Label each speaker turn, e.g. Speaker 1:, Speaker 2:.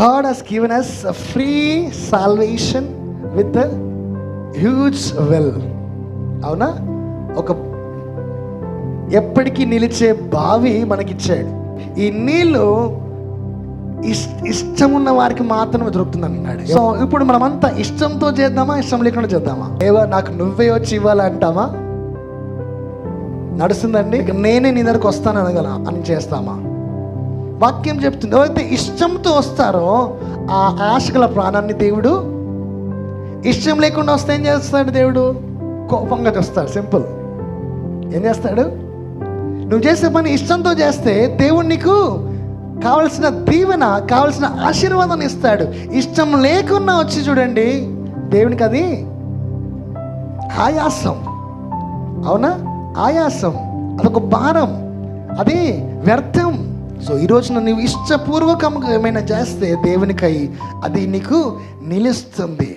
Speaker 1: God has given us a free salvation with a huge well. అవునా? ఒక ఎప్పటికీ నిలిచే బావి మనకిచ్చాడు. ఈ నీళ్ళు ఇష్టం ఉన్న వారికి మాత్రమే దొరుకుతుంది అన్నాడు. సో ఇప్పుడు మనమంతా ఇష్టంతో చేద్దామా, ఇష్టం లేకుండా చేద్దామా? ఏవో నాకు నువ్వే వచ్చి ఇవ్వాలంటామా? నడుస్తుందండి. నేనే నీ దగ్గరకు వస్తాను అనగల అని చేస్తామా? వాక్యం చెప్తుంది, ఎవరైతే ఇష్టంతో వస్తారో ఆ ఆశగల ప్రాణాన్ని దేవుడు, ఇష్టం లేకుండా వస్తే ఏం చేస్తాడు దేవుడు? కోపంగా చేస్తాడు. సింపుల్. ఏం చేస్తాడు? నువ్వు చేసే పని ఇష్టంతో చేస్తే దేవుడు నీకు కావలసిన దీవెన, కావలసిన ఆశీర్వాదాన్ని ఇస్తాడు. ఇష్టం లేకుండా వచ్చి చూడండి, దేవునికి అది ఆయాసం. అవునా? ఆయాసం, అదొక భారం, అది వ్యర్థం. సో ఈరోజు నువ్వు ఇష్టపూర్వకంగా ఏమైనా చేస్తే దేవునికై అది నీకు నిలుస్తుంది.